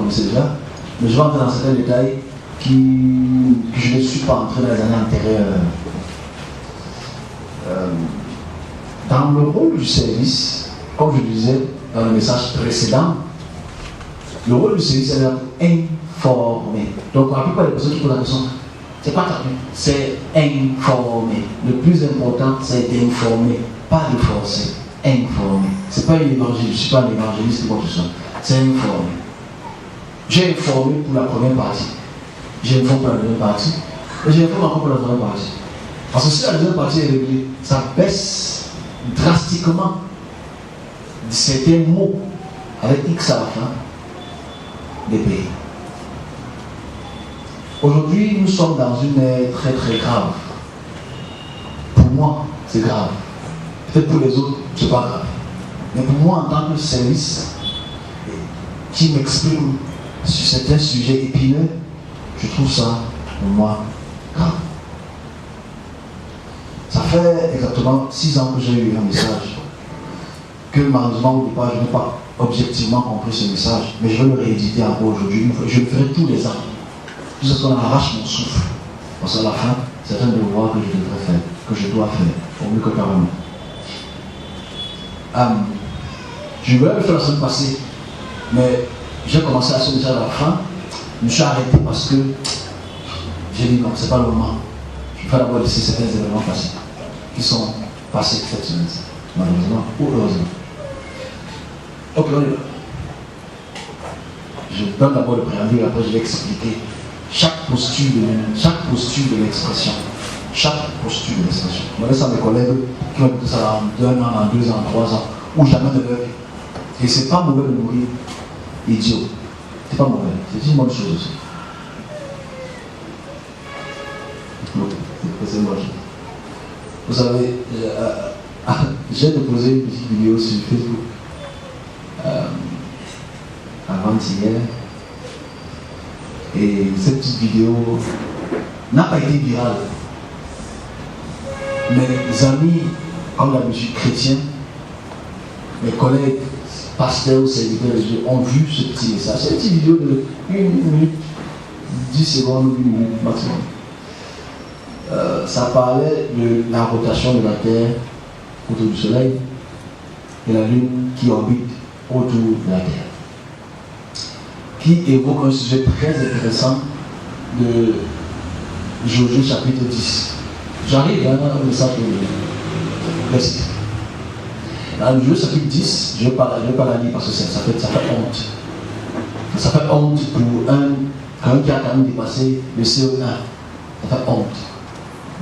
connaissez déjà, mais je vais entrer dans certains détails que je ne suis pas entré dans les années antérieures. Dans le rôle du service, comme je le disais dans le message précédent, le rôle du service est d'être informé. Donc, la plupart des personnes qui posent la question, c'est pas tapé, c'est informé. Le plus important, c'est d'informer, pas de forcer. Informer. C'est pas une évangile, je ne suis pas un évangéliste ou quoi que ce soit. C'est informer. J'ai informé pour la première partie. J'ai informé pour la deuxième partie. Et j'ai informé encore pour la troisième partie. Parce que si la deuxième partie est réglée, ça baisse drastiquement certains mots avec X à la fin des pays. Aujourd'hui, nous sommes dans une ère très très grave. Pour moi, c'est grave. Peut-être pour les autres, c'est pas grave. Mais pour moi, en tant que service qui m'exprime sur certains sujets épineux, je trouve ça, pour moi, grave. Ça fait exactement 6 ans que j'ai eu un message que malheureusement, au départ, je n'ai pas objectivement compris ce message, mais je vais le rééditer encore aujourd'hui. Je le ferai tous les ans. Tout ce qu'on arrache mon souffle. Parce qu'à la fin, c'est un devoir que je devrais faire, que je dois faire, au mieux que parlement. Je voulais le faire la semaine passée, mais j'ai commencé à ce message à la fin. Je me suis arrêté parce que j'ai dit non, c'est pas le moment. Il faut d'abord laisser certains événements passés, qui sont passés cette semaine, malheureusement ou heureusement. Ok, on y va. Je donne d'abord le préambule, après je vais expliquer chaque posture de l'expression. Chaque posture de l'expression. Je me laisse à mes collègues qui vont écouter ça dans 1 an, dans 2 ans, 3 ans, ou jamais de leur vie. Et c'est pas mauvais de mourir idiot. C'est pas mauvais, c'est une bonne chose aussi. C'est moche. Vous savez, j'ai déposé une petite vidéo sur Facebook avant-hier. Et cette petite vidéo n'a pas été virale. Mes amis, comme d'habitude chrétiens, mes collègues, pasteurs ou serviteurs de Dieu ont vu ce petit message. C'est une petite vidéo de 1 minute, 10 secondes ou 1 minute maximum. Ça parlait de la rotation de la Terre autour du Soleil et la Lune qui orbite autour de la Terre. Qui évoque un sujet très intéressant de Josué chapitre 10. J'arrive dans un message de reste. Dans Josué chapitre 10, je ne vais pas la lire parce que ça fait honte. Ça fait honte pour quelqu'un qui a quand même dépassé le CE1. Ça fait honte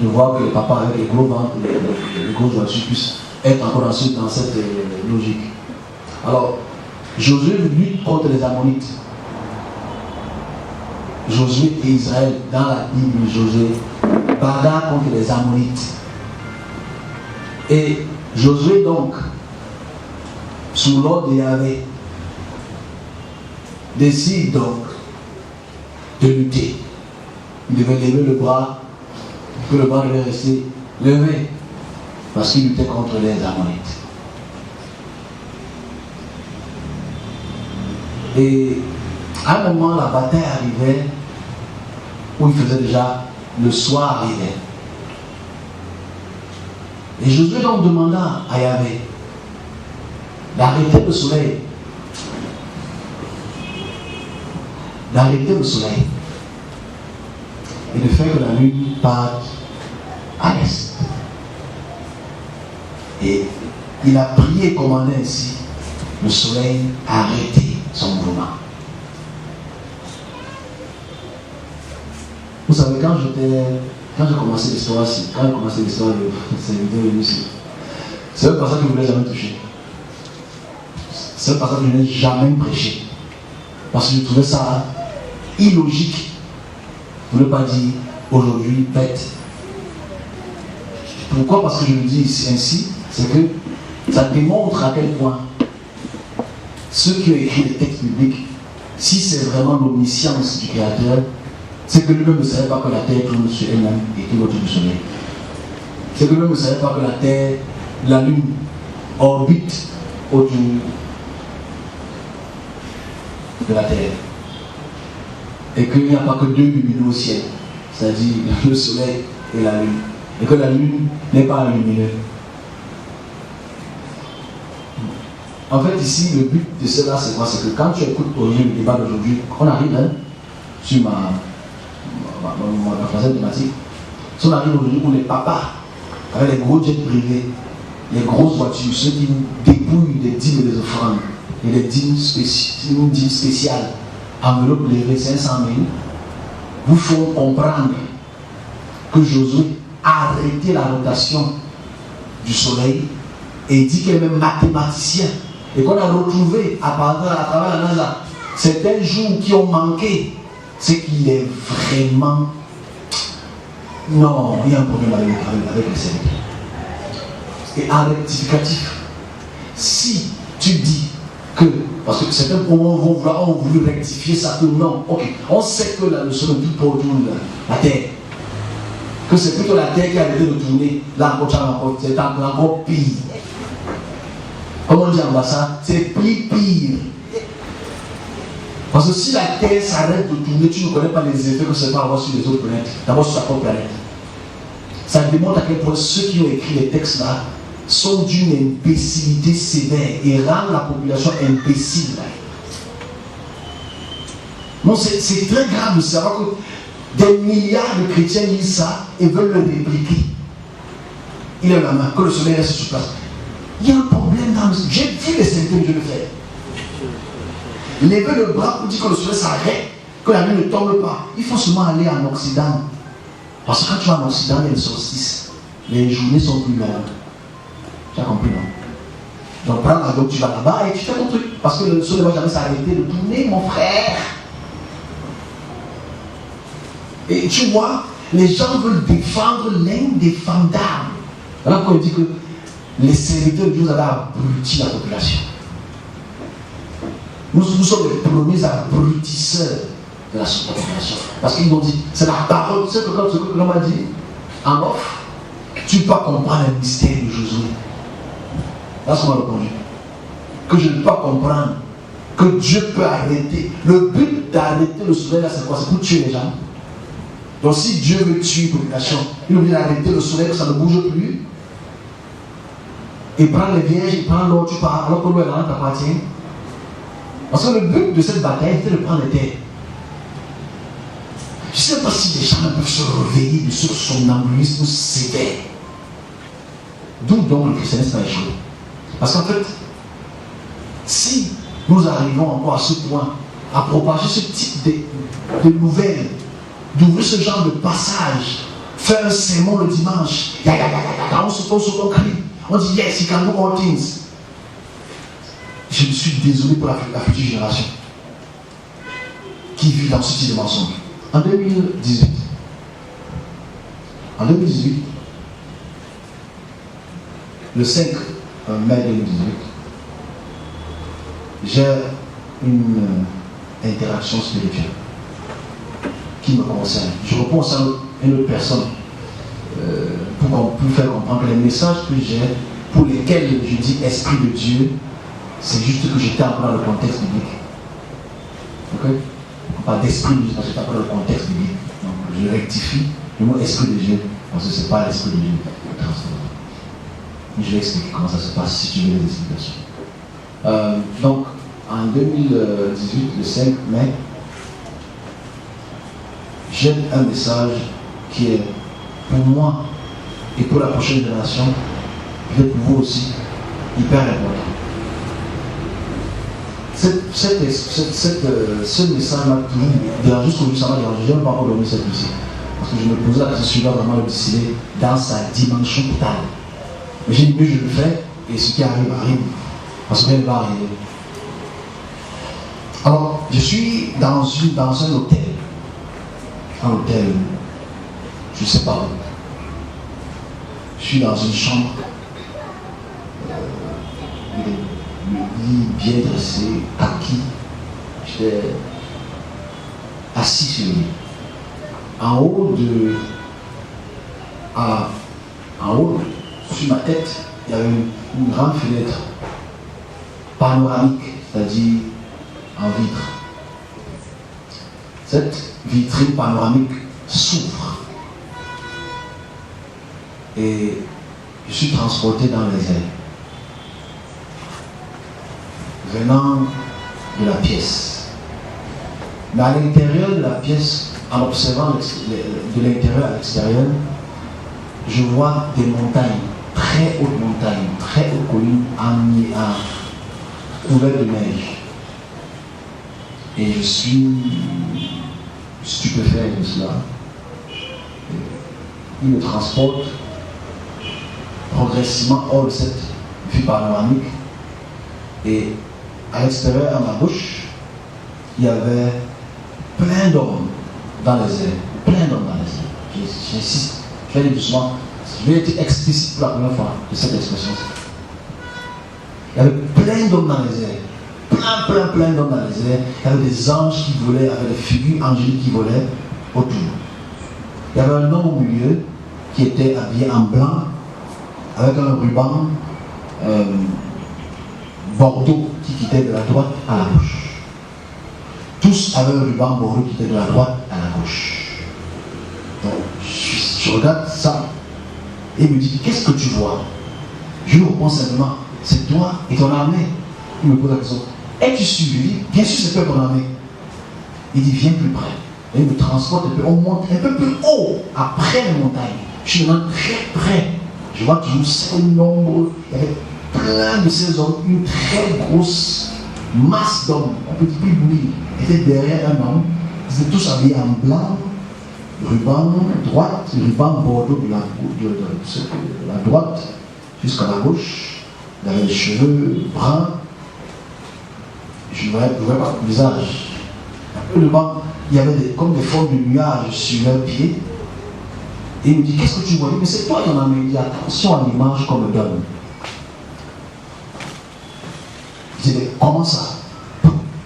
de voir que le papa avec les gros ventres, les grosses voitures puissent être encore ensuite dans cette logique. Alors, Josué lutte contre les Ammonites. Josué et Israël, dans la Bible, Josué bagarre contre les Ammonites. Et Josué donc, sous l'ordre de Yahvé, décide donc de lutter. Il devait lever le bras, que le bras devait rester levé, parce qu'il luttait contre les Ammonites. Et à un moment, la bataille arrivait où il faisait déjà le soir arrivait. Et Josué donc demanda à Yahvé d'arrêter le soleil. D'arrêter le soleil. Et de faire que la lune parte à l'est. Et il a prié et commandé ainsi le soleil a arrêté son mouvement. Vous savez, quand j'ai commencé l'histoire de cette vidéo ici, c'est un passage que je ne voulais jamais toucher. C'est un passage que je n'ai jamais prêché. Parce que je trouvais ça illogique. Pour ne pas dire aujourd'hui bête. Pourquoi? Parce que je le dis ainsi, c'est que ça démontre à quel point ceux qui ont écrit les textes bibliques, si c'est vraiment l'omniscience du Créateur, c'est que lui-même ne savait pas que la terre tourne sur elle-même et tourne autour du soleil. C'est que lui-même ne savait pas que la terre, la lune, orbite autour de la terre. et qu'il n'y a pas que deux lumineux au ciel, c'est-à-dire le soleil et la lune, et que la lune n'est pas lumineuse. En fait, ici, le but de cela, c'est quoi? C'est que quand tu écoutes aujourd'hui le débat d'aujourd'hui, on arrive sur ma troisième thématique, si on arrive aujourd'hui où les papas, avec les gros jets privés, les grosses voitures, ceux qui dépouillent des dîmes et des offrandes, et des dîmes spéciales, enveloppe levée 500 000, vous font comprendre que Josué a arrêté la rotation du soleil et dit qu'il est même mathématicien et qu'on a retrouvé à travers la NASA certains jours qui ont manqué. C'est qu'il est vraiment... Non, il y a un problème avec les serviteurs. Et en rectificatif, si tu dis que, parce que certains ont voulu rectifier ça, que non, ok, on sait que le soleil ne tourne pas autour de la terre, que c'est plutôt la terre qui a arrêté de tourner, là c'est encore pire. Comme on dit en bas, c'est pire. Parce que si la terre s'arrête de tourner, tu ne connais pas les effets que ça va avoir sur les autres planètes, d'abord sur sa propre planète. Ça démontre à quel point ceux qui ont écrit les textes là sont d'une imbécilité sévère et rendent la population imbécile. Non, c'est très grave de savoir que des milliards de chrétiens lisent ça et veulent le répliquer. Il est la main, que le soleil reste sur place. Il y a un problème dans le... J'ai dit les symptômes, je le fais. Lever le bras pour dire que le soleil s'arrête, que la nuit ne tombe pas. Il faut seulement aller en Occident. Parce que quand tu vas en Occident, il y a le solstice. Les journées sont plus longues. Tu as compris, non? Donc prends l'avion, tu vas là-bas et tu fais ton truc. Parce que le soleil ne va jamais s'arrêter de tourner, mon frère. Et tu vois, les gens veulent défendre l'indéfendable. Voilà pourquoi il dit que les serviteurs de Dieu avaient abruti la population. Nous sommes les premiers abrutisseurs de la population. Parce qu'ils ont dit, c'est la parole, c'est ce que l'homme a dit en off. Tu peux pas comprendre le mystère de Josué. Là, ce qu'on a répondu. Que je ne peux pas comprendre que Dieu peut arrêter. Le but d'arrêter le soleil, là, c'est quoi? C'est pour tuer les gens. Donc, si Dieu veut tuer une population, il veut arrêter le soleil, que ça ne bouge plus. Et prend les vierges, il prend l'eau, tu pars, alors que l'eau et la t'appartient. Parce que le but de cette bataille était de prendre les terres. Je ne sais pas si les gens peuvent se réveiller de ce somnambulisme sévère. D'où donc le christianisme a échoué. Parce qu'en fait, si nous arrivons encore à ce point, à propager ce type de nouvelles, d'ouvrir ce genre de passage, faire un sermon le dimanche, on se crie, on dit yes, you can do all things. Je me suis désolé pour la future génération qui vit dans ce type de mensonge. En 2018, le 5 mai 2018, j'ai une interaction spirituelle qui me concerne. Je réponds à une autre personne pour faire comprendre que les messages que j'ai, pour lesquels je dis Esprit de Dieu, c'est juste que j'étais encore dans le contexte biblique. Ok? Pas d'Esprit de Dieu, parce que j'étais encore dans le contexte biblique. Donc je rectifie le mot Esprit de Dieu, parce que ce n'est pas l'Esprit de Dieu. Je vais expliquer comment ça se passe si tu veux les explications. Donc, en 2018, le 5 mai, j'ai un message qui est pour moi et pour la prochaine génération, peut-être pour vous aussi, hyper important. Ce message m'a toujours dérangé, jusqu'au ça m'a dérangé. Je n'ai pas encore donné cette musique. Parce que je me posais la question si je dois vraiment le décider dans sa dimension totale. Mais j'ai dit, mieux je le fais, et ce qui arrive, arrive. Parce qu'elle va arriver. Alors, je suis dans un hôtel. Un hôtel, je ne sais pas où. Je suis dans une chambre. Le lit bien dressé, kaki. J'étais assis sur le lit. En haut, sur ma tête, il y avait une grande fenêtre panoramique, c'est-à-dire en vitre. cette vitrine panoramique s'ouvre. Et je suis transporté dans les airs. Venant de la pièce. Mais à l'intérieur de la pièce, en observant de l'intérieur à l'extérieur, je vois des montagnes, très hautes montagnes, très hautes collines couvertes de neige. Et je suis stupéfait de cela. Il me transporte progressivement hors de cette vue panoramique. Et à l'extérieur, à ma gauche, il y avait plein d'hommes dans les airs. Plein d'hommes dans les airs. J'insiste, je vais aller doucement. Je vais être explicite pour la première fois de cette expression. Il y avait plein d'hommes dans les airs. Plein d'hommes dans les airs. Il y avait des anges qui volaient, avec des figures angéliques qui volaient autour. Il y avait un homme au milieu qui était habillé en blanc, avec un ruban bordeaux qui quittait de la droite à la gauche. Tous avaient un ruban bordeaux qui quittait de la droite à la gauche. Donc, je regarde ça et il me dit, qu'est-ce que tu vois? Je lui réponds simplement, c'est toi et ton armée. Il me pose la question, es-tu suivi? Bien sûr, c'est toi et ton armée. Il dit, viens plus près. Et il me transporte un peu, on monte un peu plus haut, après les montagnes. Je suis maintenant très près. Je vois toujours ces nombreux, il y avait plein de ces hommes, une très grosse masse d'hommes, on peut dire plus bruit. Ils étaient derrière un homme, ils étaient tous habillés en blanc, ruban droite, ruban bordeaux de la droite jusqu'à la gauche. Il avait les cheveux bruns, je ne voyais pas le visage. Un peu devant, il y avait comme des formes de nuages sur leurs pieds. Et il me dit, qu'est-ce que tu vois? Mais c'est toi qui en as mis. Il dit, attention à l'image qu'on me donne. Je dis, mais comment ça?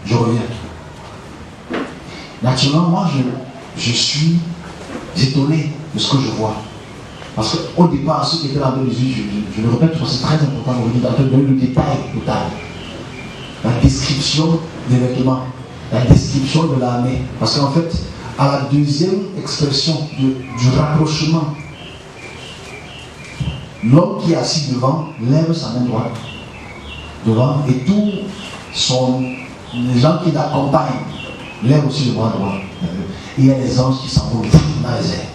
Je reviens. Naturellement, moi, je suis étonné de ce que je vois. Parce qu'au départ, ceux qui étaient là dans les yeux, je le répète, c'est très important de donner le détail total. La description des vêtements, la description de l'armée. Parce qu'en fait, à la deuxième expression du rapprochement, l'homme qui est assis devant lève sa main droite devant et les gens qui l'accompagnent lèvent aussi le bras droit. Et il y a des anges qui s'envolent dans les airs.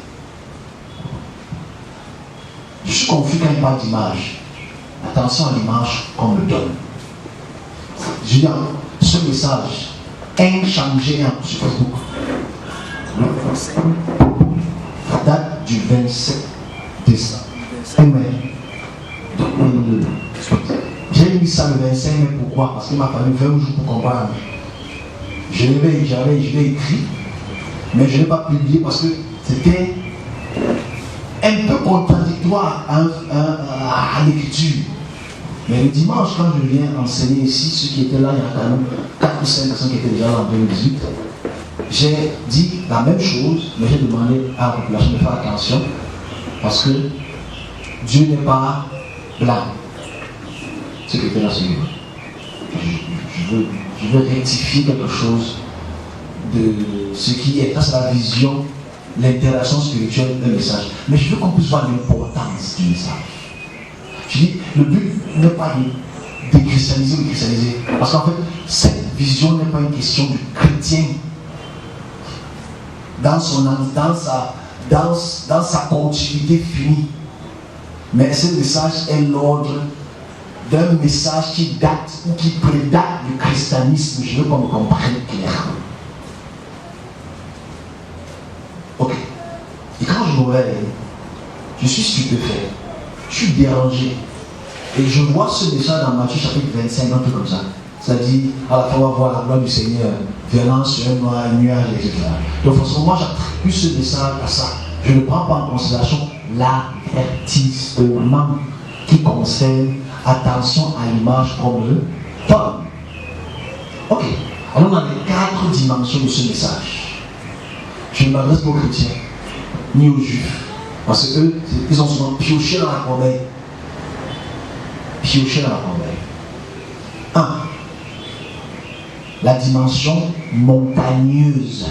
Je suis confus quand il parle d'image. Attention à l'image qu'on me donne. Je dis, ce message inchangé sur Facebook date du 27 décembre. Amen. J'ai mis ça le 25 mai, pourquoi? Parce qu'il m'a fallu 20 jours pour comprendre. Je l'ai écrit, mais je ne l'ai pas publié parce que c'était un peu contradictoire à l'écriture. Mais le dimanche, quand je viens enseigner ici, ceux qui étaient là, il y a quand même 4 ou 5 personnes qui étaient déjà là en 2018. J'ai dit la même chose, mais j'ai demandé à la population de faire attention parce que Dieu n'est pas blanc. Ce qui était là, c'est je veux rectifier quelque chose de ce qui est. Ça, c'est la vision, l'interaction spirituelle d'un message. Mais je veux qu'on puisse voir l'importance du message. Je dis, le but n'est pas de déchristianiser ou de christianiser. Parce qu'en fait, cette vision n'est pas une question du chrétien dans sa continuité finie. Mais ce message est l'ordre d'un message qui date ou qui prédate du christianisme. Je veux qu'on me comprenne clairement. Ok. Et quand je me réveille, je suis stupéfait. Je suis dérangé. Et je vois ce message dans Matthieu chapitre 25, un peu comme ça. Ça dit, à la fois on va voir la gloire du Seigneur venant sur un nuage, etc. Donc forcément, moi j'attribue ce message à ça. Je ne prends pas en considération l'avertissement qui concerne attention à l'image qu'on me donne. Ok. Alors on a les 4 dimensions de ce message. Je ne m'adresse pas aux chrétiens, ni aux juifs. Parce qu'eux, ils ont souvent pioché dans la corbeille. Pioché dans la corbeille. 1. La dimension montagneuse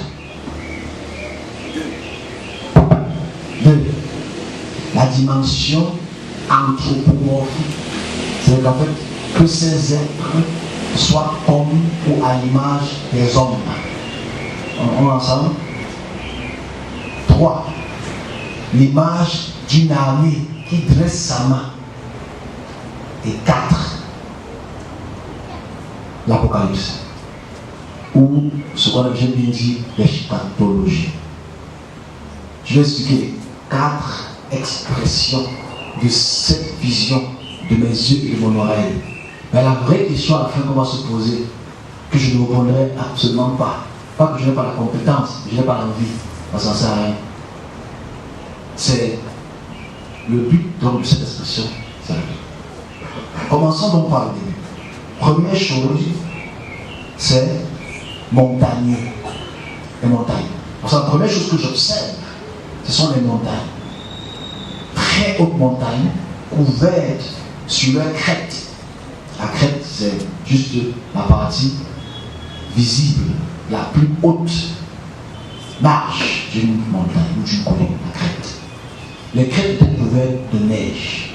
la dimension anthropomorphique. C'est qu'en fait, que ces êtres soient comme ou à l'image des hommes. On est ensemble? 3. L'image d'une armée qui dresse sa main. Et 4. L'Apocalypse. Ou ce qu'on a bien dit, l'eschatologie. Je vais expliquer les 4 expressions de cette vision de mes yeux et de mon oreille. Mais la vraie question à la fin qu'on va se poser, que je ne répondrai absolument pas. Pas que je n'ai pas la compétence, je n'ai pas l'envie, ça n'en sert à rien. C'est le but donc de cette expression. C'est commençons donc par le début. Première chose, c'est montagneux. Les montagnes. Parce que la première chose que j'observe, ce sont les montagnes. Très hautes montagnes, couvertes sur leur crête. La crête, c'est juste la partie visible, la plus haute marche d'une montagne ou d'une colline, la crête. Les crêtes étaient couvertes de neige.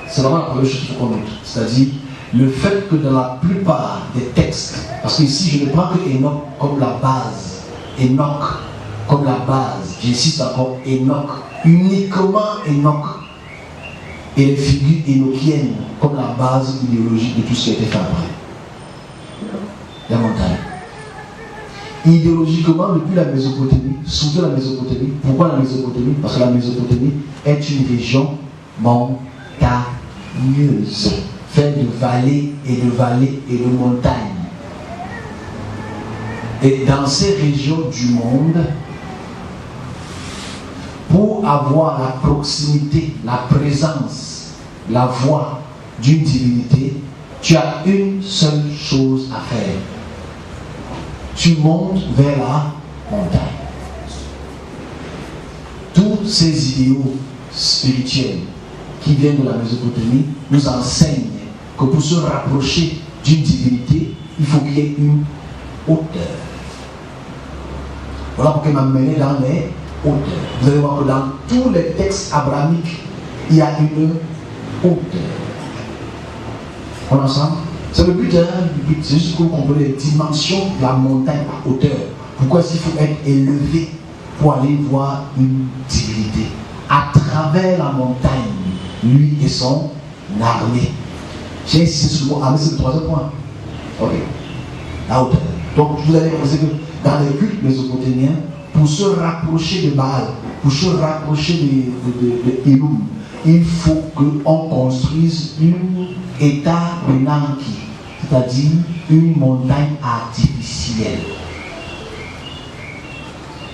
C'est vraiment la première chose qu'il faut qu'on note. C'est-à-dire le fait que dans la plupart des textes, parce que ici je ne prends que Enoch comme la base, Enoch comme la base, j'insiste encore, Enoch, uniquement Enoch, et les figures énochiennes comme la base idéologique de tout ce qui a été fait après. La montagne. Idéologiquement, depuis la Mésopotamie, surtout la Mésopotamie, pourquoi la Mésopotamie? Parce que la Mésopotamie est une région montagneuse, faite de vallées et de montagnes. Et dans ces régions du monde, pour avoir la proximité, la présence, la voix d'une divinité, tu as une seule chose à faire. Tu montes vers la montagne. Tous ces idéaux spirituels qui viennent de la Mésopotamie nous enseignent que pour se rapprocher d'une divinité, il faut qu'il y ait une hauteur. Voilà pourquoi il m'a mené dans les hauteurs. Vous allez voir que dans tous les textes abrahamiques, il y a une hauteur. On est ensemble? C'est le but, c'est juste que vous comprenez les dimensions de la montagne à hauteur. Pourquoi est-ce qu'il faut être élevé pour aller voir une divinité? À travers la montagne, lui et son armée. J'ai insisté sur le mot armée, c'est le troisième point. Ok. La hauteur. Donc vous allez penser que dans les cultes mésopotamiens, pour se rapprocher de Baal, pour se rapprocher de Elum, il faut qu'on construise une état menanki, c'est-à-dire une montagne artificielle.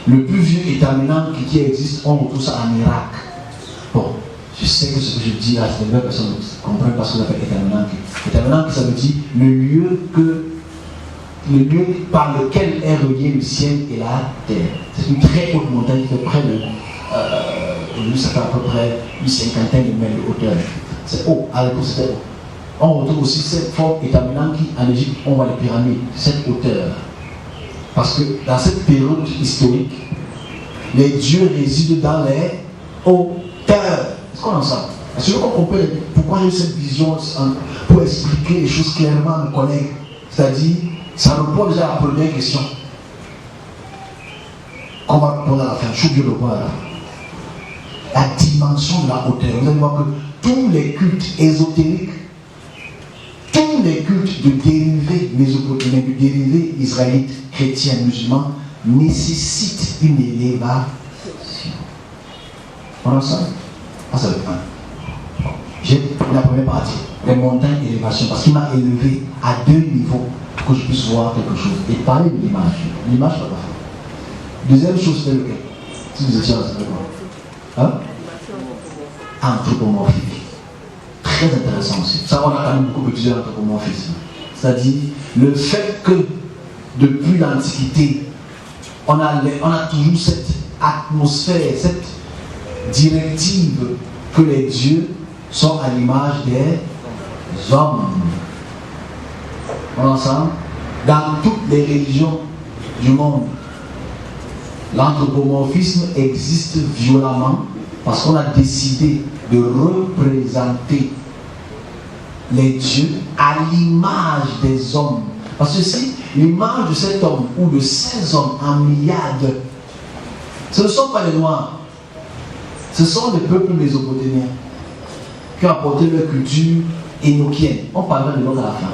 Le plus vieux état menanki qui existe, on retrouve ça en Irak. Bon, je sais que ce que je dis là, c'est une personne ne comprend pas ce qu'on appelle état menanki. État menanki, ça veut dire le lieu par lequel est relié le ciel et la terre. C'est une très haute montagne qui fait près de ça fait à peu près une cinquantaine de mètres de hauteur. C'est haut, à l'époque c'était haut. On retrouve aussi cette forme établie en Égypte, on voit les pyramides, cette hauteur. Parce que dans cette période historique, les dieux résident dans les hauteurs. Est-ce qu'on en sait? Est-ce que vous comprenez pourquoi j'ai cette vision pour expliquer les choses clairement à mes collègues? C'est-à-dire, ça répond déjà à la première question. Qu'on va répondre à la fin. Je suis bien le point là. La dimension de la hauteur. Vous allez voir que tous les cultes ésotériques, tous les cultes de dérivés mésopotamiens, de dérivés israélites, chrétiens, musulmans, nécessitent une élévation. On a ça? Ah, ça va être un. J'ai la première partie, les montagnes élévation, parce qu'il m'a élevé à 2 niveaux pour que je puisse voir quelque chose et parler de l'image. L'image, pas parfait. Deuxième chose, c'est lequel? Si vous étiez ensemble. Hein? Anthropomorphique. Très intéressant aussi. Ça, on a quand même beaucoup étudié l'anthropomorphisme. C'est-à-dire le fait que depuis l'Antiquité, on a toujours cette atmosphère, cette directive que les dieux sont à l'image des hommes. On est ensemble? Dans toutes les religions du monde, L'anthropomorphisme existe violemment parce qu'on a décidé de représenter les dieux à l'image des hommes. Parce que si l'image de cet homme ou de ces hommes en myriades, ce ne sont pas les Noirs, ce sont les peuples mésopotamiens qui ont apporté leur culture énochienne. On parlera de l'autre à la fin.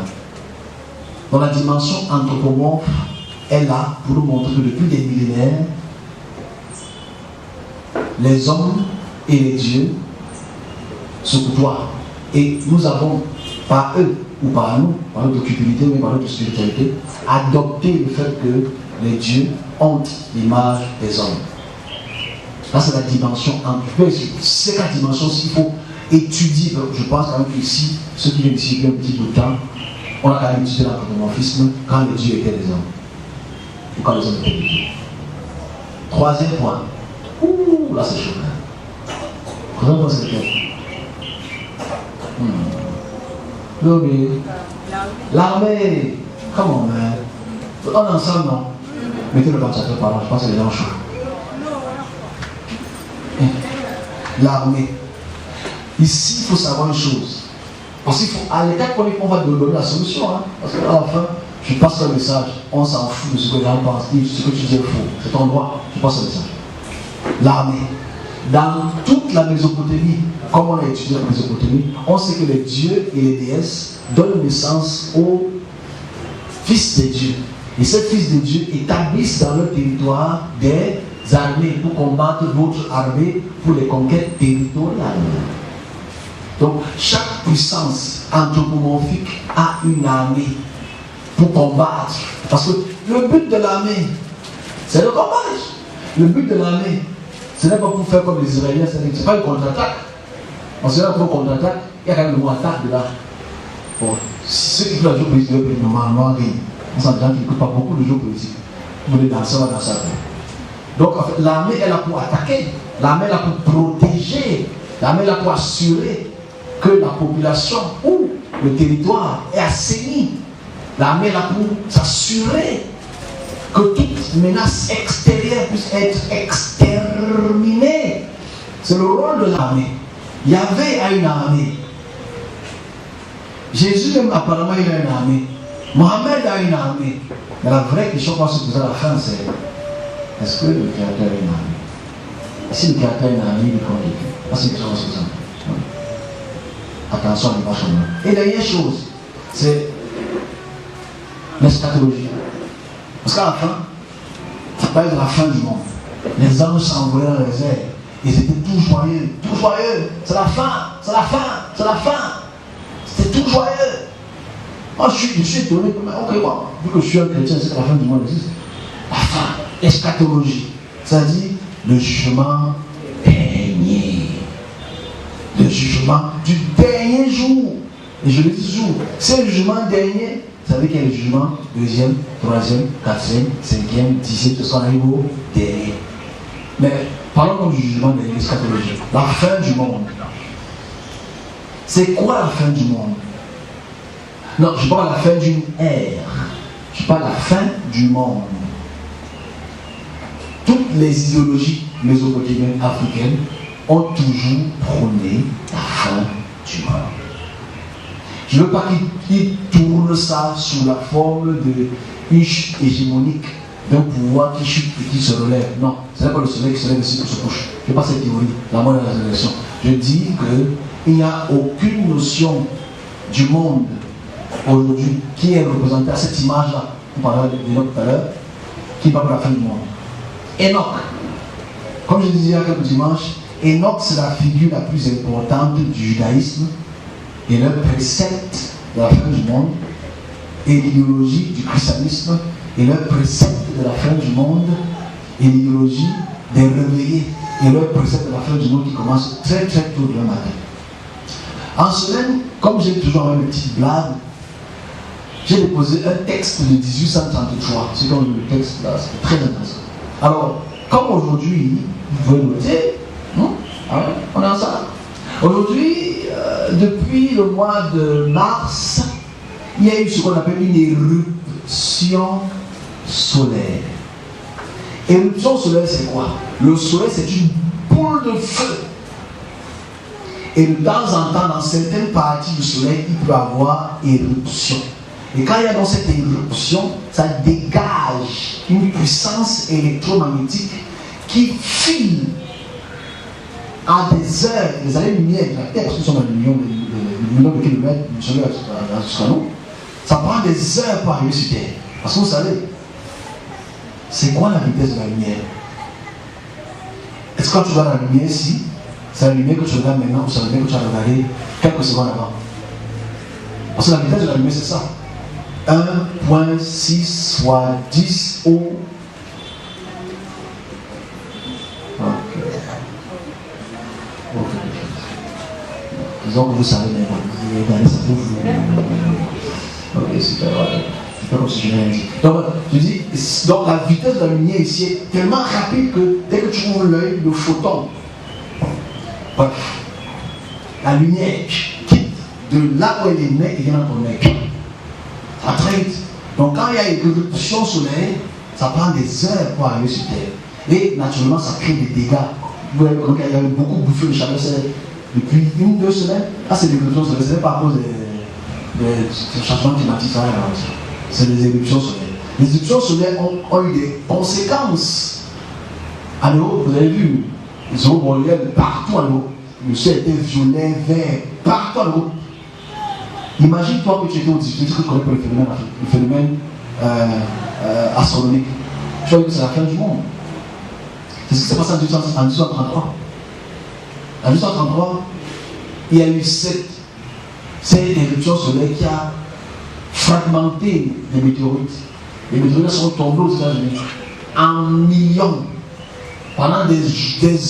Donc la dimension anthropomorphe est là pour nous montrer que depuis des millénaires, les hommes et les dieux se côtoient. Et nous avons, par eux ou par nous, par notre cupidité, mais par notre spiritualité, adopté le fait que les dieux ont l'image des hommes. Là, c'est la dimension anthropomorphe. C'est la dimension s'il faut étudier. Je pense quand même qu'ici, ceux qui viennent ici depuis un petit bout de temps, on a quand même étudié l'anthropomorphisme quand les dieux étaient des hommes. Ou quand les hommes étaient des dieux. Troisième point. Ouh, là c'est chaud. Troisième point, c'est lequel? L'armée. Comment, man? On est ensemble, non? Mettez le ventilateur par là, je pense que les gens chauds. L'armée. Ici, il faut savoir une chose. Parce qu'il faut, à l'état qu'on va donner la solution. Hein? Parce qu'à la fin, je passe le message. On s'en fout de ce que les gens pensent. Ce que tu dis est faux. C'est ton droit. Je passe le message. L'armée. Dans toute la Mésopotamie, comme on a étudié la Mésopotamie, on sait que les dieux et les déesses donnent naissance aux fils des dieux. Et ces fils des dieux établissent dans leur territoire des armées pour combattre d'autres armées pour les conquêtes territoriales. Donc, chaque puissance anthropomorphique a une armée pour combattre. Parce que le but de l'armée, c'est le combat. Le but de l'armée, ce n'est pas pour faire comme les Israéliens, c'est pas une contre-attaque. Parce que là, pour contre-attaque, il y a quand même le mot attaque de là. Bon, ceux qui font la géopolitique, normalement, on sent des gens qui n'écoutent pas beaucoup de géopolitique. Vous voulez danser, on va danser. Donc, en fait, l'armée est là pour attaquer, l'armée est là pour protéger, l'armée est là pour assurer que la population ou le territoire est assaini. L'armée est là pour s'assurer que toute menace extérieure puisse être exterminée. C'est le rôle de l'armée. Yahvé a une armée. Jésus même apparemment il a une armée. Mohamed a une armée. Mais la vraie question qu'on va se poser à la fin, c'est est-ce que le Créateur a une armée? Si le Créateur a une armée, il est contre Dieu. C'est une question qu'on se pose. Attention à l'image. Et la dernière chose, c'est l'eschatologie. Parce qu'à la fin, ça parle de la fin du monde. Les anges s'envolaient dans les airs. Ils étaient tout joyeux, tout joyeux. C'est la fin, c'est la fin, c'est la fin. C'était tout joyeux. Moi, je suis étonné. Ok, bon, vu que je suis un chrétien, c'est que la fin du monde existe. La fin, eschatologie. C'est-à-dire le jugement dernier. Le jugement du dernier jour. Et je le dis toujours, c'est le jugement dernier. Vous savez qu'il y a le jugement deuxième, troisième, quatrième, cinquième, dixième, ce sera arrivé au dernier. Mais parlons du jugement de l'eschatologie. La fin du monde. C'est quoi la fin du monde? Non, je parle de la fin d'une ère. Je parle de la fin du monde. Toutes les idéologies mésopotamiennes, africaines, ont toujours prôné la fin du monde. Je ne veux pas qu'ils tournent ça sous la forme d'une chute hégémonique, d'un pouvoir qui chute et qui se relève. Non, ce n'est pas le soleil qui se lève ici pour se couche. Je n'ai pas cette théorie, la mort de la résurrection. Je dis qu'il n'y a aucune notion du monde aujourd'hui qui est représentée à cette image-là, on parlait d'Enoch tout à l'heure, qui va pour la fin du monde. Enoch, comme je disais il y a quelques dimanches, Enoch c'est la figure la plus importante du judaïsme et le précepte de la fin du monde, et l'idéologie du christianisme et le précepte de la fin du monde, et l'idéologie des réveillés et le précepte de la fin du monde qui commence très très tôt le matin. En semaine, comme j'ai toujours une petite blague, j'ai déposé un texte de 1833. C'est comme le texte là, c'est très intéressant. Alors, comme aujourd'hui, vous pouvez noter, on est ensemble. Aujourd'hui, depuis le mois de mars, il y a eu ce qu'on appelle une éruption solaire. Éruption solaire, c'est quoi? Le soleil, c'est une boule de feu. Et de temps en temps, dans certaines parties du soleil, il peut y avoir éruption. Et quand il y a dans cette éruption, ça dégage une puissance électromagnétique qui file à des heures, des années-lumière, parce que sont dans des millions de kilomètres du soleil jusqu'à nous. Ça prend des heures pour arriver sur Terre. Parce que vous savez, c'est quoi la vitesse de la lumière? Est-ce que quand tu vois la lumière ici, c'est la lumière que tu regardes maintenant ou c'est la lumière que tu as regardé quelques secondes avant? Parce que la vitesse de la lumière, c'est ça. 1.6 fois 10 au... Disons que vous savez, mais vous regardez ça pour vous. Ok, super, ouais. Super comme si je n'ai rien dit. Donc, je dis, donc la vitesse de la lumière ici est tellement rapide que dès que tu ouvres l'œil, le photon, la lumière quitte de là où elle est née et vient dans ton œil. Ça très vite. Donc, quand il y a une éruption solaire, ça prend des heures pour arriver sur Terre. Et naturellement, ça crée des dégâts. Donc, il y a beaucoup bouffé de chaleur depuis 1-2 semaines. Là, c'est des éruptions solaires. Ce n'est pas à cause des changements climatiques. C'est des éruptions solaires. Les éruptions solaires ont eu des conséquences. À l'Europe, vous avez vu, les aurores boréales partout en Europe. Le ciel était violet, vert, partout en Europe. Imagine-toi que tu étais au 18e, tu connais pas le phénomène astronomique. Tu vois que c'est la fin du monde. C'est ce qui s'est passé en 1833. En 1833, il y a eu cette éruption solaire qui a fragmenté les météorites. Les météorites sont tombés aux États-Unis en millions. Pendant des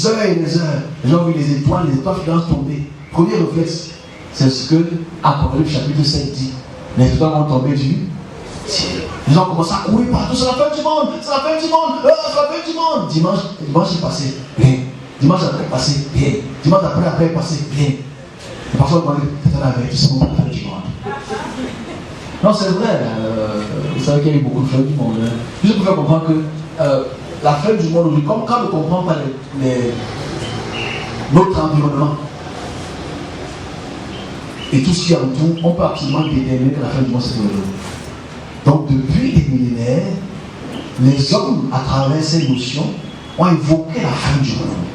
heures et des heures, les gens ont vu les étoiles finissent tomber. Premier réflexe, c'est ce que Apocalypse chapitre 7 dit. Les étoiles vont tomber du ciel. Les gens commencent à courir partout, c'est la fin du monde, c'est la fin du monde, c'est la fin du monde. Dimanche est passé, bien. Dimanche après est passé, bien. Dimanche après est passé, bien. Et parfois, on dit, c'est un avertissement pour la fin du monde. Non, c'est vrai, vous savez qu'il y a eu beaucoup de fins du monde. Juste pour faire comprendre que la fin du monde aujourd'hui, comme quand on ne comprend pas notre environnement et tout ce qui entoure, on peut absolument déterminer que la fin du monde c'est aujourd'hui. Donc depuis des millénaires, les hommes, à travers ces notions, ont évoqué la fin du monde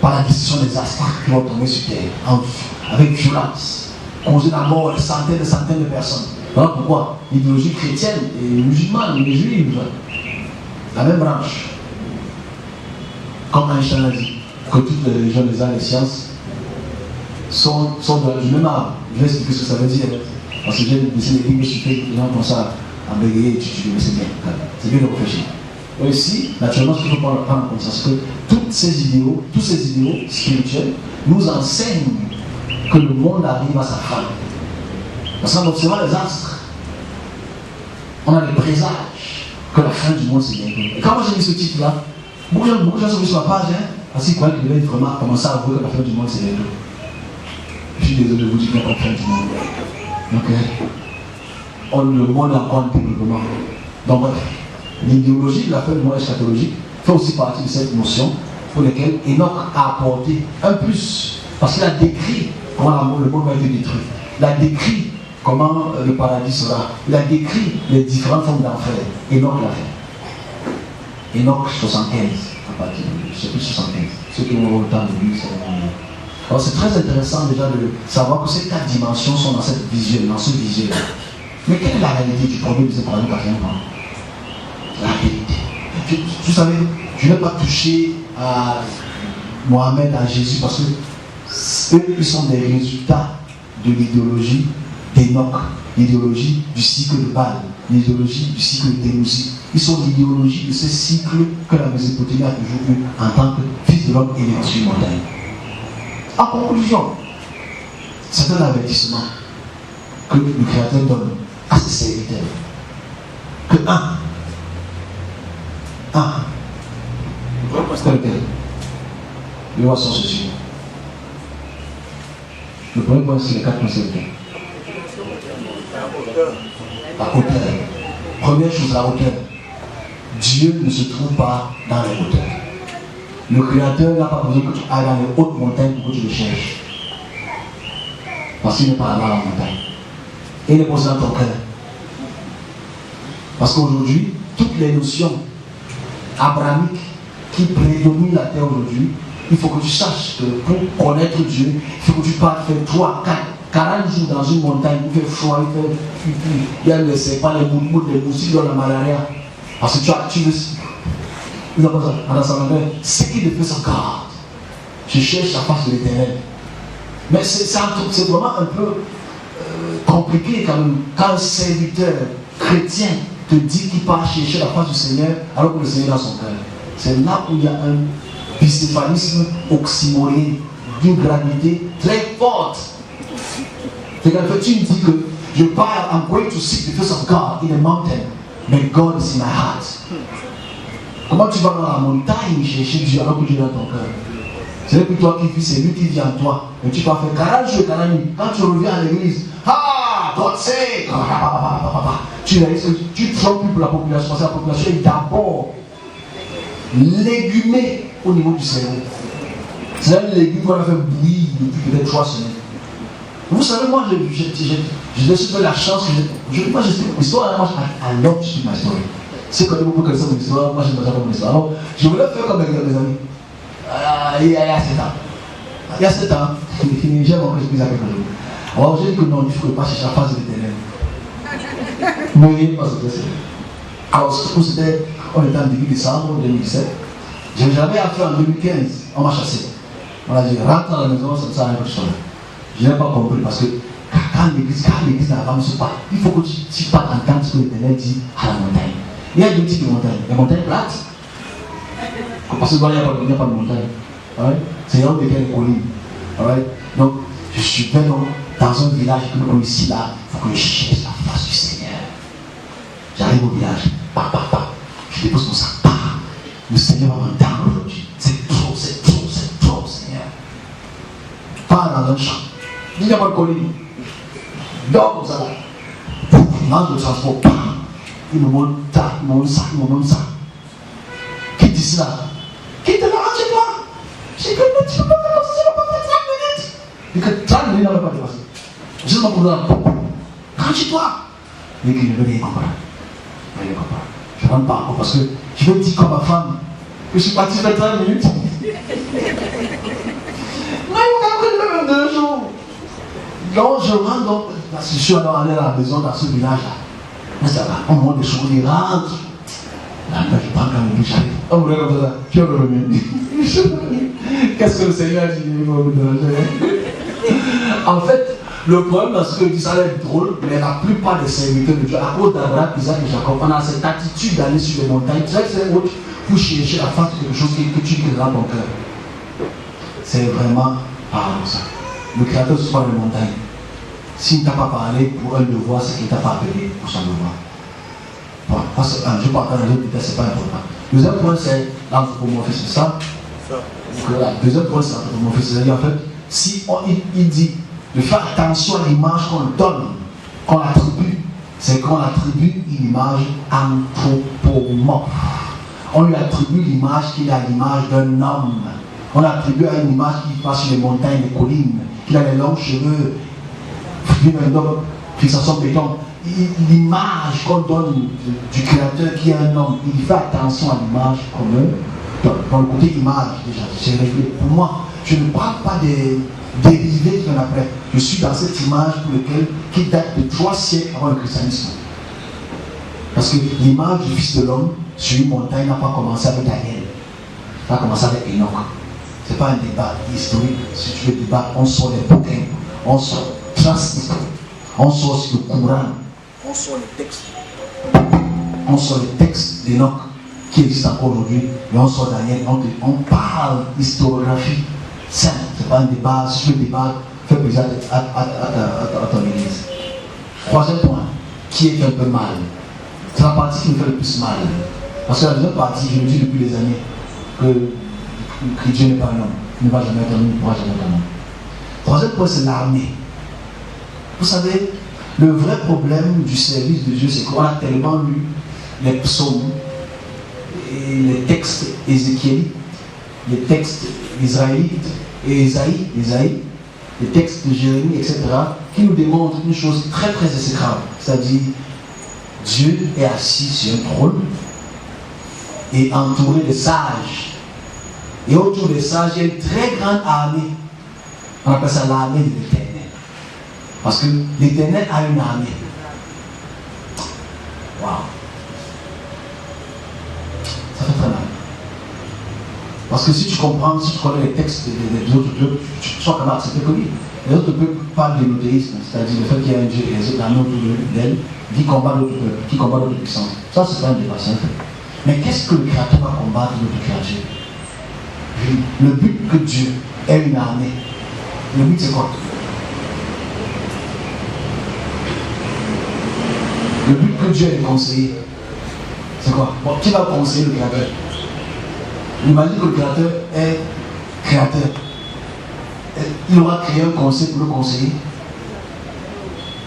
par la décision des astres qui vont tomber sur Terre, avec violence, causer la mort de centaines de personnes. Voilà pourquoi l'idéologie chrétienne et musulmane, les juifs, la même branche. Comme Einstein a dit, que toutes les religions des arts et des sciences sont du même arbre. Je vais expliquer ce que ça veut dire. Parce que j'ai laissé des lignes sur les gens comme ça à bégayer et tu mais c'est bien. C'est bien de réfléchir. Et ici, naturellement, ce qu'il faut prendre en compte, c'est que tous ces idéaux spirituels nous enseignent que le monde arrive à sa fin. Parce qu'en observant les astres, on a des présages que la fin du monde c'est bientôt. Et quand moi j'ai mis ce titre-là, beaucoup de gens sont venus sur la page, parce qu'ils croyaient qu'ils devaient vraiment commencer à voir que la fin du monde c'est bientôt. Je suis désolé de vous dire qu'il n'y a pas de fin du monde. Donc, le monde est encore en développement. Donc bref, l'idéologie de la fin du monde eschatologique fait aussi partie de cette notion pour laquelle Enoch a apporté un plus. Parce qu'il a décrit comment le monde va être détruit. Il a décrit comment le paradis sera. Il a décrit les différentes formes d'enfer. Enoch l'a fait. Enoch 75, à partir du chapitre 75. Ceux qui ont le temps de lire, c'est vraiment. Alors c'est très intéressant déjà de savoir que ces 4 dimensions sont dans cette visuel, dans ce visuel. Mais quelle est la réalité du problème de ces paradis quatrièmement? La réalité. Vous savez, je n'ai pas touché à Mohamed, à Jésus, parce que eux, ils sont des résultats de l'idéologie d'Enoch, l'idéologie du cycle de Baal, l'idéologie du cycle de Témoussi. Ils sont l'idéologie de ce cycle que la Mésopotamie a toujours eu en tant que fils de l'homme électrique montagne. En conclusion, c'est un avertissement que le Créateur donne à ses serviteurs. Que le premier point c'est lequel? Les lois sont ceci. Le premier point c'est les 4 points c'est lequel? La hauteur. Première chose, la hauteur. Dieu ne se trouve pas dans les hauteurs. Le Créateur n'a pas besoin que tu ailles dans les hautes montagnes pour que tu le cherches. Parce qu'il n'est pas là dans la montagne. Et il est posé dans ton cœur. Parce qu'aujourd'hui, toutes les notions abrahamiques qui prédominent la terre aujourd'hui, il faut que tu saches que pour connaître Dieu, il faut que tu partes faire 3, 4, 40 jours dans une montagne, il fait froid, il y a le serpent, les moumoutes, les moustiques dans la malaria. Parce que tu veux. Ce qui te fait son garde. Je cherche la face de l'Éternel. Mais c'est vraiment un peu compliqué quand même. Quand un serviteur chrétien te dit qu'il part chercher la face du Seigneur alors que le Seigneur est dans son cœur. C'est là où il y a un bicéphalisme oxymorien d'une gravité très forte. C'est qu'en fait, tu me dis que je pars, I'm going to seek the face of God in a mountain, but God is in my heart. Comment tu vas dans la montagne chercher Dieu alors que Dieu est dans ton cœur? C'est plus toi qui vis, c'est lui qui vit en toi. Et tu vas faire 40 jours, 40 nuits. Quand tu reviens à l'église, ah, God sait, tu trompes plus pour la population, parce que la population est d'abord légumée au niveau du cerveau. C'est un légume qu'on a fait bouillir depuis peut-être 3 semaines. Vous savez, moi, j'ai reçu la chance, moi, je sais l'histoire, moi, I love to speak my story. C'est quand vous connaissez mon histoire, moi, j'aime pas mon histoire. Alors, je voulais faire comme mes amis. Il y a 7 ans. Il y a 7 ans, j'aime encore expliquer ça quelque chose. Alors, j'ai dit que non, il ne faut pas chercher la face de l'Éternel. Mais, alors, on était en début décembre 2017. J'avais jamais affaire en 2015, on m'a chassé. On a dit, rentre dans la maison, ça ne sert à rien que tu sois là. Je n'ai pas compris parce que quand l'église n'avance pas, il faut que tu partes entendre ce que l'Éternel dit à la montagne. Il y a deux types de montagnes. Les montagnes plates. Parce que il n'y a pas de montagne. Right? C'est là où il y a les collines. Right? Donc, je suis venu dans un village comme ici, là, il faut que je cherche la face du Seigneur. J'arrive au village, je dépose mon sac, le Seigneur va m'entendre aujourd'hui. C'est trop, Seigneur. Pas dans un champ. Il n'y a pas de colline. Dors comme ça là. Il mange le transport. Il me montre ça, il me montre ça. Qui dit cela? Qui te va chez toi? J'ai dit, mais tu ne peux pas faire ça, tu ne peux pas faire 30 minutes. Il dit que 30 minutes, on ne va pas dépasser. Je m'en pose là. Rentre chez toi. Il dit que je ne veux rien comprendre. Je ne rentre pas encore parce que je vais dire comme ma femme que je suis parti faire 30 minutes. Moi, il m'a pris même 2 jours. Donc, je rentre donc, parce que je suis allé à la maison dans ce village-là. Mais ça va, on monte des choses, il rentre. Là, je prends quand même, j'arrive. On me regarde comme ça, tu vas me revenir. Qu'est-ce que le Seigneur a dit? En fait, le problème, parce que ça va être drôle, mais la plupart des serviteurs de Dieu, à cause d'Abraham, Isaac et Jacob, on a cette attitude d'aller sur les montagnes, c'est autre pour chercher la face de quelque chose que tu crées dans ton cœur. C'est vraiment ça. Le Créateur se voit les montagnes. S'il ne t'a pas parlé pour un devoir, c'est qu'il ne t'a pas appelé pour son devoir. Bon, je parle dans les autres détails, c'est pas important. Deuxième point, c'est l'anthropomorphisme. C'est ça. Deuxième point, c'est l'anthropomorphisme. C'est-à-dire, en fait, si il dit de faire attention à l'image qu'on donne, qu'on attribue, c'est qu'on attribue une image anthropomorphe. On lui attribue l'image qu'il a l'image d'un homme. On attribue à une image qui passe sur les montagnes, les collines, qu'il a les longs cheveux, fixation béton. L'image qu'on donne du Créateur qui est un homme, il fait attention à l'image qu'on donne. Dans le côté image, déjà, c'est réglé. Pour moi, je ne parle pas des dérivés qui viennent après. Je suis dans cette image pour laquelle, qui date de 3 siècles avant le christianisme. Parce que l'image du Fils de l'homme sur une montagne n'a pas commencé avec Daniel. Ça a commencé avec Enoch. Ce n'est pas un débat historique. Si tu veux débattre, on sort les bouquins, on sort transcrits, on sort le Coran, on sort les textes. On sort les textes d'Enoch qui existent encore aujourd'hui, et on sort Daniel, on parle historiographie. Ça, ce n'est pas un débat. Si tu veux débattre, fais plaisir à ton église. Troisième point, qui est un peu mal. C'est la partie qui me fait le plus mal. Parce que la deuxième partie, je le dis depuis des années, que Dieu n'est pas un homme. Il ne va jamais être un homme, il ne pourra jamais être un homme. Troisième point, c'est l'armée. Vous savez, le vrai problème du service de Dieu, c'est qu'on a tellement lu les psaumes, les textes ézéchiélites, les textes israélites, et Isaïe, les textes de Jérémie, etc., qui nous démontrent une chose très très exécrable, c'est-à-dire Dieu est assis sur un trône et entouré de sages. Et autour des sages, il y a une très grande armée. On appelle ça l'armée de l'Éternel. Parce que l'Éternel a une armée. Waouh! Ça fait très mal. Parce que si tu comprends, si tu connais les textes des autres peuples, tu sois capable d'accepter que oui. Les autres peuples parlent de monothéisme, c'est-à-dire le fait qu'il y a un Dieu et les autres l'armée autour d'elle qui combat d'autres peuples, qui combat d'autres puissances. Ça, c'est pas un débat, c'est un fait. Mais qu'est-ce que le Créateur va combattre d'autres créatures? Le but que Dieu ait une armée, le but c'est quoi? Le but que Dieu ait conseillé, c'est quoi? Bon, qui va conseiller le Créateur? Imagine que le Créateur est créateur. Il aura créé un conseil pour le conseiller.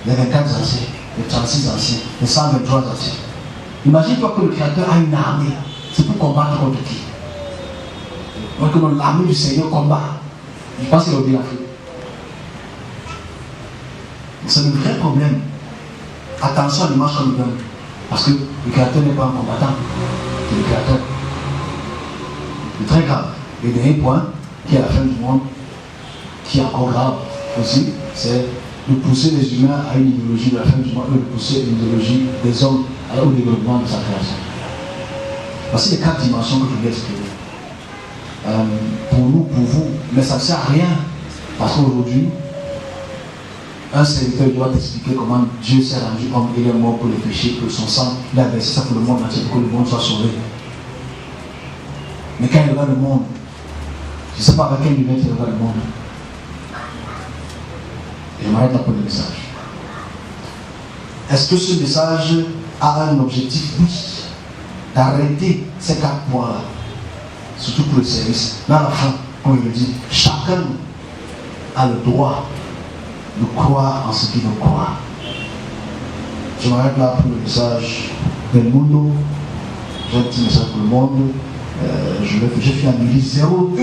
Les 24 anciens, les 36 anciens, les 123 anciens. Imagine-toi que le Créateur a une armée. C'est pour combattre contre qui? Donc l'armée du Seigneur combat. Je pense qu'il a oublié l'Afrique. C'est un vrai problème. Attention à l'image qu'on nous donne. Parce que le Créateur n'est pas un combattant. C'est le Créateur. C'est très grave. Et le dernier point, qui est à la fin du monde, qui est encore grave aussi, c'est de pousser les humains à une idéologie de la fin du monde, de pousser une idéologie des hommes au développement de sa création. Voici les 4 dimensions que je voulais expliquer. Pour nous, pour vous, mais ça ne sert à rien. Parce qu'aujourd'hui, un serviteur doit t'expliquer comment Dieu s'est rendu homme, il est mort pour les péchés, que son sang, il a versé ça pour le monde entier, pour que le monde soit sauvé. Mais quand il regarde le monde, je ne sais pas avec quelle lumière il regarde le monde. Et je m'arrête là pour le message. Est-ce que ce message a un objectif? Oui, d'arrêter ces 4 points-là, surtout pour le service. Mais à la fin, on le dit, chacun a le droit de croire en ce qu'il veut croire. Je m'arrête là pour le message del mundo. J'ai un petit message pour le monde. Je fais un 0.